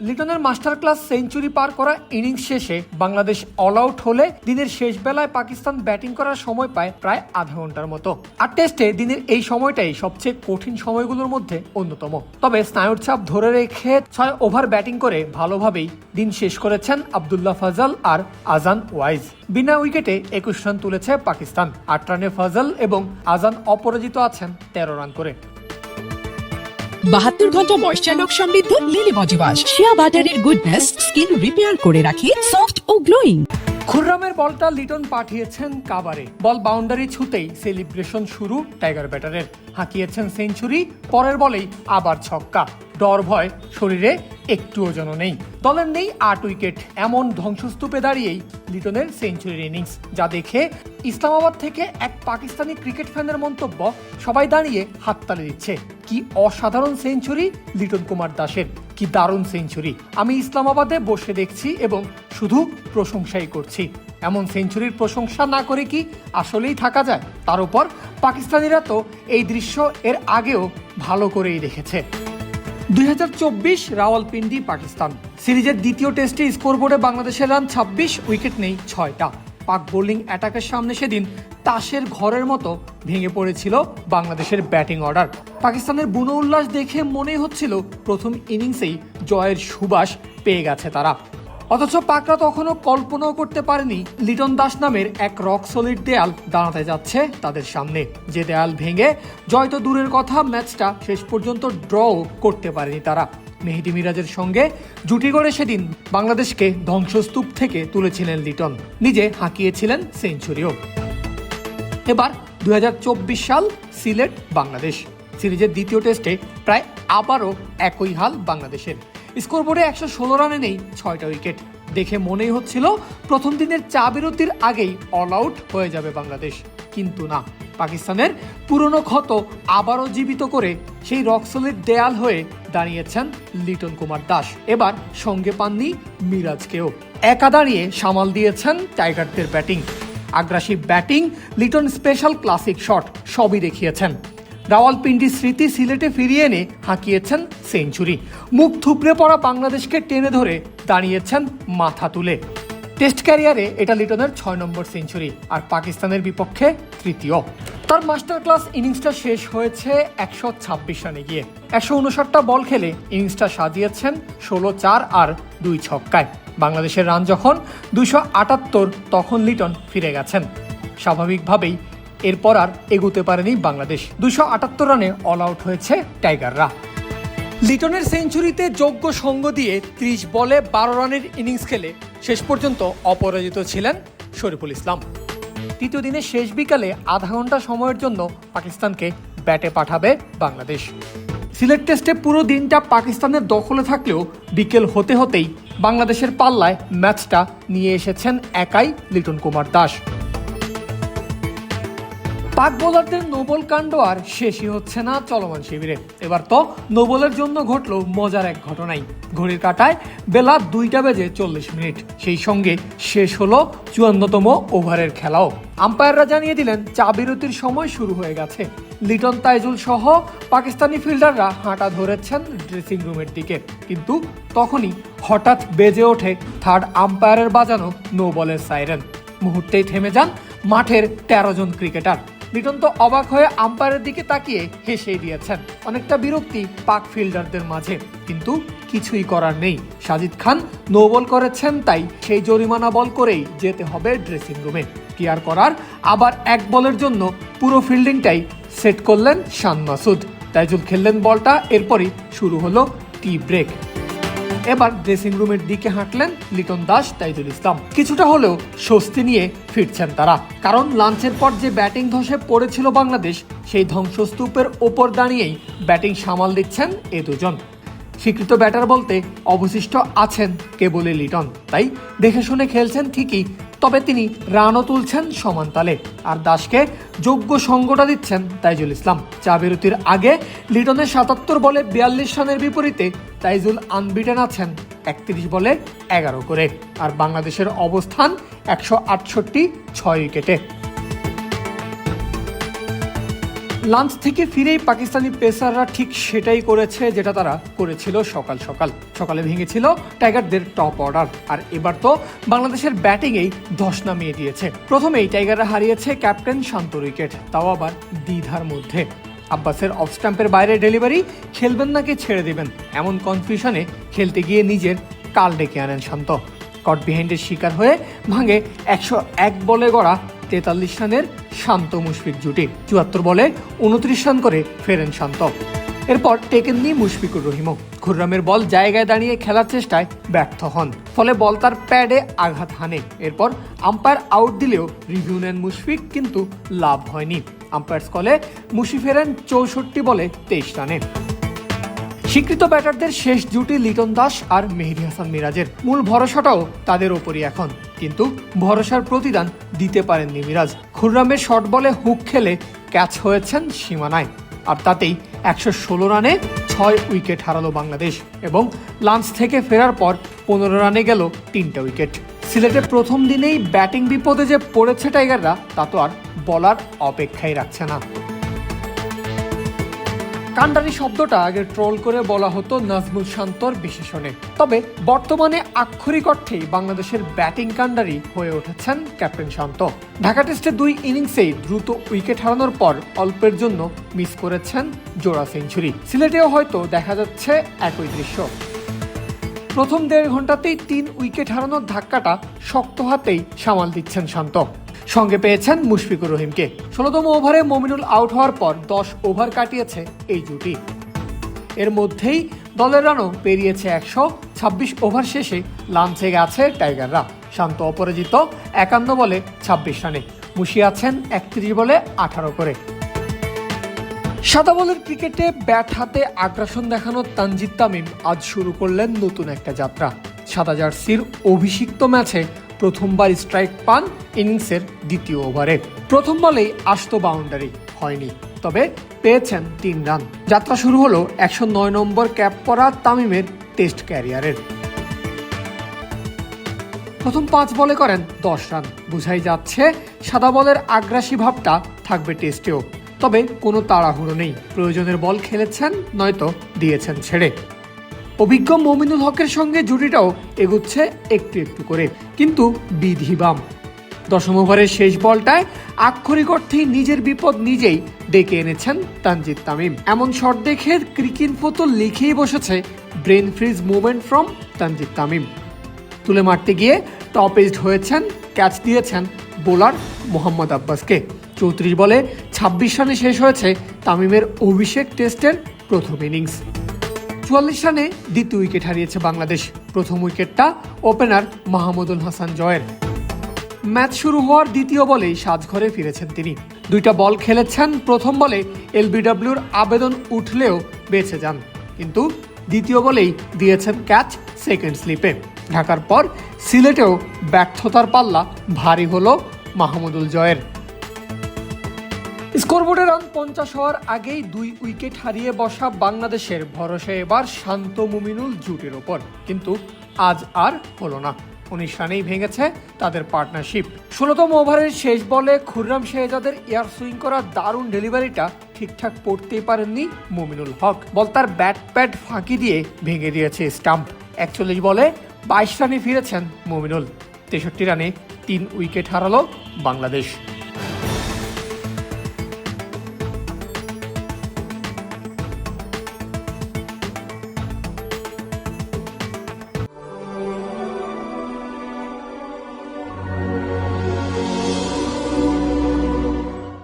লিটনের master class century পার করা innings শেষে বাংলাদেশ অল আউট হলে দিনের শেষ বেলায় পাকিস্তান ব্যাটিং করার সময় পায় প্রায় আধা ঘন্টার মতো। আর টেস্টে দিনের এই সময়টাই সবচেয়ে কঠিন সময়গুলোর মধ্যে অন্যতম। তবে স্নায়ুর চাপ ধরে রেখে 6 ওভার ব্যাটিং করে ভালোভাবেই দিন শেষ করেছেন আব্দুল্লাহ ফাজল আর আজান ওয়াইজ। বিনা উইকেটে 21 রান তুলেছে পাকিস্তান। 8 রানে ফাজল এবং আজান অপরাজিত আছেন 13 রান করে। 72 ঘন্টা ময়েশ্চার লক সমৃদ্ধ লিলি বডি ওয়াশ, শিয়া বাটারের গুডনেস স্কিন রিপেয়ার করে রাখে সফট ও গ্লোয়িং। খুররামের বলটা লিটন পাঠিয়েছেন কাভারে। বল বাউন্ডারি ছুতেই সেলিব্রেশন শুরু টাইগার ব্যাটারের। হাঁকিয়েছেন সেঞ্চুরি, পরের বলেই আবার ছক্কা। ডর ভয় শরীরে একটুও যেন নেই। দলের নেই 8 উইকেট। এমন ধ্বংসস্তূপে দাঁড়িয়েই লিটনের সেঞ্চুরির ইনিংস, যা দেখে ইসলামাবাদ থেকে এক পাকিস্তানি ক্রিকেট ফ্যানের মন্তব্য, সবাই দাঁড়িয়ে হাততালি দিচ্ছে। কি অসাধারণ সেঞ্চুরি লিটন কুমার দাসের, কি দারুণ সেঞ্চুরি। আমি ইসলামাবাদে বসে দেখছি এবং শুধু প্রশংসাই করছি। এমন সেঞ্চুরির প্রশংসা না করে কি আসলেই থাকা যায়? তার উপর পাকিস্তানিরা তো এই দৃশ্য এর আগেও ভালো করেই দেখেছে। 2024 রাওয়ালপিন্ডি পাকিস্তান সিরিজের দ্বিতীয় টেস্টে স্কোরবোর্ডে বাংলাদেশের রান 26, উইকেট নেই 6টা। পাক বোলিং অ্যাটাকের সামনে সেদিন তাসের ঘরের মতো ভেঙে পড়েছিল বাংলাদেশের ব্যাটিং অর্ডার। পাকিস্তানের বুনো উল্লাস দেখে মনে হচ্ছিল প্রথম ইনিংসেই জয়ের সুবাস পেয়ে গেছে তারা। অথচ পাকরা তখনও কল্পনাও করতে পারেনি লিটন দাস নামের এক রক সলিড দেয়াল দাঁড়াতে যাচ্ছে তাদের সামনে। যে দেয়াল ভেঙে জয় তো দূরের কথা, ম্যাচটা শেষ পর্যন্ত ড্রও করতে পারেনি তারা। মেহেদী মিরাজের সঙ্গে জুটি গড়ে সেদিন বাংলাদেশকে ধ্বংসস্তূপ থেকে তুলেছিলেন লিটন, নিজে হাঁকিয়েছিলেন সেঞ্চুরিও। এবার 2024 সাল সিলেট বাংলাদেশ সিরিজের দ্বিতীয় টেস্টে প্রায় আবারও একই হাল বাংলাদেশের। স্কোরবোর্ডে 116 রানে নেই 6টা উইকেট। দেখে মনেই হচ্ছিল প্রথম দিনের চা বিরতির আগেই অল আউট হয়ে যাবে বাংলাদেশ, কিন্তু না। পাকিস্তানের পুরনো ক্ষত আবারও জীবিত করে সেই রকসলিড দেয়াল হয়ে দাঁড়িয়েছেন লিটন কুমার দাস। এবার সঙ্গে পাননি মিরাজকেও, একা দাঁড়িয়ে সামাল দিয়েছেন টাইগারদের ব্যাটিং। আগ্রাসী batting, Liton special classic shot সবই দেখিয়েছেন। রাওয়ালপিন্ডি স্মৃতি সিলেটে ফিরিয়ে এনে হাঁকিয়েছেন সেঞ্চুরি। মুখ থুবড়ে পড়া বাংলাদেশকে টেনে ধরে দাঁড়িয়েছেন মাথা তুলে। টেস্ট ক্যারিয়ারে এটা লিটনের 6 নম্বর সেঞ্চুরি, আর পাকিস্তানের বিপক্ষে তৃতীয়। তার মাস্টার ক্লাস ইনিংসটা শেষ হয়েছে 126 রানে গিয়ে। 159টা বল খেলে ইনিংসটা সাজিয়েছেন 16-4 আর 2 ছক্কায়। বাংলাদেশের রান যখন 278, তখন লিটন ফিরে গেছেন। স্বাভাবিকভাবেই এরপর আর এগুতে পারেনি বাংলাদেশ। 278 রানে অল আউট হয়েছে টাইগাররা। লিটনের সেঞ্চুরিতে যোগ্য সঙ্গ দিয়ে 30 বলে 12 রানের ইনিংস খেলে শেষ পর্যন্ত অপরাজিত ছিলেন শরীফুল ইসলাম। তৃতীয় দিনের শেষ বিকালে আধা ঘন্টা সময়ের জন্য পাকিস্তানকে ব্যাটে পাঠাবে বাংলাদেশ। সিলেট টেস্টে পুরো দিনটা পাকিস্তানের দখলে থাকলেও বিকেল হতে হতেই বাংলাদেশের পাল্লায় ম্যাচটা নিয়ে এসেছেন একাই লিটন কুমার দাস। পাক বোলারদের নোবল কাণ্ড আর শেষই হচ্ছে না চলমান শিবিরে। এবার তো নোবলের জন্য ঘটল মজার এক ঘটনাই। ঘড়ির কাঁটায় বেলা 2:40, সেই সঙ্গে শেষ হলো 54তম ওভারের খেলাও। আম্পায়াররা জানিয়ে দিলেন চা বিরতির সময় শুরু হয়ে গেছে। লিটন, তাইজুল সহ পাকিস্তানি ফিল্ডাররা হাঁটা ধরেছেন ড্রেসিং রুমের দিকে, কিন্তু তখনই হঠাৎ বেজে ওঠে থার্ড আম্পায়ারের বাজানো নো বলের সাইরেন। মুহূর্তেই থেমে যান মাঠের 13 জন ক্রিকেটার। লিটন তো অবাক হয়ে আম্পায়ারের দিকে তাকিয়ে হেসেই দিয়েছেন। অনেকটা বিরক্তি পাক ফিল্ডারদের মাঝে, কিন্তু কিছুই করার নেই। সাজিদ খান নো বল করেছেন, তাই সেই জরিমানা বল করেই যেতে হবে ড্রেসিং রুমে। কি আর করার, আবার এক বলের জন্য পুরো ফিল্ডিংটাই সেট করলেন শান মাসুদ। তাইজুল খেললেন বলটা, এরপরই শুরু হলো টি ব্রেক। এবার ড্রেসিং রুমের দিকে হাঁটলেন লিটন দাস, তাইজুল ইসলাম। কিছুটা হলেও স্বস্তি নিয়ে ফিরছেন তারা, কারণ লাঞ্চের পর যে ব্যাটিং ধসে পড়েছিল বাংলাদেশ, সেই ধ্বংসস্তূপের ওপর দাঁড়িয়েই ব্যাটিং সামাল দিচ্ছেন এ দুজন। স্বীকৃত ব্যাটার বলতে অবশিষ্ট আছেন কেবলই লিটন, তাই দেখে শুনে খেলছেন ঠিকই, তবে তিনি রানও তুলছেন সমান তালে। আর দাসকে যোগ্য সঙ্গটা দিচ্ছেন তাইজুল ইসলাম। চা বিরতির আগে লিটনের 77 বলে 42 রানের বিপরীতে তাইজুল আনবিটেন আছেন 31 বলে 11 করে। আর বাংলাদেশের অবস্থান 168, 6 উইকেটে। লাঞ্চ থেকে ফিরেই পাকিস্তানি পেসাররা ঠিক সেটাই করেছে যেটা তারা করেছিল সকালে ভেঙেছিল টাইগারদের টপ অর্ডার। আর এবার তো বাংলাদেশের ব্যাটিংয়েই ধস নামিয়ে দিয়েছে। প্রথমেই টাইগাররা হারিয়েছে ক্যাপ্টেন শান্ত উইকেট, তাও আবার দ্বিধার মধ্যে। আব্বাসের অফ স্টাম্পের বাইরে ডেলিভারি, খেলবেন নাকি ছেড়ে দেবেন, এমন কনফিউশনে খেলতে গিয়ে নিজের কাল ডেকে আনেন শান্ত। কট বিহাইন্ডের শিকার হয়ে ভাঙে 101 বলে গড়া 43 রানের শান্ত মুশফিক জুটি। 74 বলে 29 রান করে ফেরেন শান্ত। এরপর টেকেননি মুশফিকুর রহিমও। খুররামের বল জায়গায় দাঁড়িয়ে খেলার চেষ্টায় ব্যর্থ হন, ফলে বল তার প্যাডে আঘাত হানে। এরপর আম্পায়ার আউট দিলেও রিভিউ নেন মুশফিক, কিন্তু লাভ হয়নি। আম্পায়ার্স কলে মুশি ফেরেন 64 বলে 23 রানে। স্বীকৃত ব্যাটারদের শেষ জুটি লিটন দাস আর মেহেদী হাসান মিরাজের। মূল ভরসাটাও তাদের ওপরই এখন, কিন্তু ভরসার প্রতিদান দিতে পারেননি মিরাজ। খুররামের শর্ট বলে হুক খেলে ক্যাচ হয়েছেন সীমানায়, আর তাতেই 116 রানে 6 উইকেট হারালো বাংলাদেশ। এবং লাঞ্চ থেকে ফেরার পর 15 রানে গেল 3টা উইকেট। সিলেটে প্রথম দিনেই ব্যাটিং বিপদে যে পড়েছে টাইগাররা, তা তো আর বলার অপেক্ষাই রাখছে না। কান্ডারি শব্দটা আগে ট্রোল করে বলা হতো নাজমুল শান্তর বিশেষণে, তবে বর্তমানে আক্ষরিক অর্থেই বাংলাদেশের ব্যাটিং কান্ডারি হয়ে উঠেছেন ক্যাপ্টেন শান্ত। ঢাকা টেস্টে 2 ইনিংসেই দ্রুত উইকেট হারানোর পর অল্পের জন্য মিস করেছেন জোড়া সেঞ্চুরি। সিলেটেও হয়তো দেখা যাচ্ছে একই দৃশ্য। প্রথম 1.5 ঘন্টাতেই 3 উইকেট হারানোর ধাক্কাটা শক্ত হাতেই সামাল দিচ্ছেন শান্ত। সঙ্গে পেয়েছেন মুশফিকুর রহিমকে। 16তম ওভারে মমিনুল আউট হওয়ার পর 10 ওভার কাটিয়েছে এই জুটি। এর মধ্যেই দলের রানও পেরিয়েছে 126 ওভার শেষে লাঞ্চে গেছে টাইগাররা। শান্ত অপরাজিত 51 বলে 26 রানে, মুশি আছেন 31 বলে 18 করে। সাদা বলের ক্রিকেটে ব্যাট হাতে আগ্রাসন দেখানো তানজিদ তামিম আজ শুরু করলেন নতুন একটা যাত্রা। সাদা জার্সির অভিষিক্ত ম্যাচে প্রথমবার স্ট্রাইক পান ইনিংসের দ্বিতীয় ওভারে। প্রথম বলেই আসতো বাউন্ডারি, হয়নি, তবে পেয়েছেন 3 রান। যাত্রা শুরু হলো 109 নম্বর ক্যাপ পরা তামিমের টেস্ট ক্যারিয়ারের। প্রথম 5 বলে করেন 10 রান। বোঝাই যাচ্ছে সাদা বলের আগ্রাসী ভাবটা থাকবে টেস্টেও, তবে কোনো তাড়াহুড়ো নেই। প্রয়োজনের বল খেলেছেন, নয়তো দিয়েছেন ছেড়ে। অভিজ্ঞ মমিনুল হকের সঙ্গে জুটিটাও এগুচ্ছে একটু একটু করে, কিন্তু বিধিবাম। 10ম ওভারের শেষ বলটায় আক্ষরিক অর্থেই নিজের বিপদ নিজেই ডেকে এনেছেন তানজিদ তামিম। এমন শট দেখে ক্রিকইনফো তো লিখেই বসেছে, brain fridge movement from Tanzid Tamim. তুলে মারতে গিয়ে টপ এজড হয়েছেন, ক্যাচ দিয়েছেন বোলার মোহাম্মদ আব্বাসকে। 34 বলে 26 রানে শেষ হয়েছে তামিমের অভিষেক টেস্টের প্রথম ইনিংস। 44 রানে দ্বিতীয় উইকেট হারিয়েছে বাংলাদেশ। প্রথম উইকেটটা ওপেনার মাহমুদুল হাসান জয়ের। ম্যাচ শুরু হওয়ার দ্বিতীয় বলেই সাজঘরে ফিরেছেন তিনি। 2টা বল খেলেছেন। প্রথম বলে এলবিডব্লিউর আবেদন উঠলেও বেঁচে যান, কিন্তু দ্বিতীয় বলেই দিয়েছেন ক্যাচ সেকেন্ড স্লিপে। ঢাকার পর সিলেটেও ব্যর্থতার পাল্লা ভারী হলো মাহমুদুল জয়ের। স্কোরবোর্ডে রান 50 হওয়ার আগেই 2 উইকেট হারিয়ে বসা বাংলাদেশের ভরসা এবার শান্ত মুমিনুল জুটির ওপর, কিন্তু আজ আর হলো না। 19 রানেই ভেঙেছে তাদের পার্টনারশিপ। 16তম ওভারের শেষ বলে খুররাম শেহজাদের এয়ার সুইং করা দারুণ ডেলিভারিটা ঠিকঠাক পড়তেই পারেননি মুমিনুল হক। বল তার ব্যাট প্যাড ফাঁকি দিয়ে ভেঙে দিয়েছে স্টাম্প। 41 বলে 22 রানে ফিরেছেন মুমিনুল। 63 রানে 3 উইকেট হারালো বাংলাদেশ।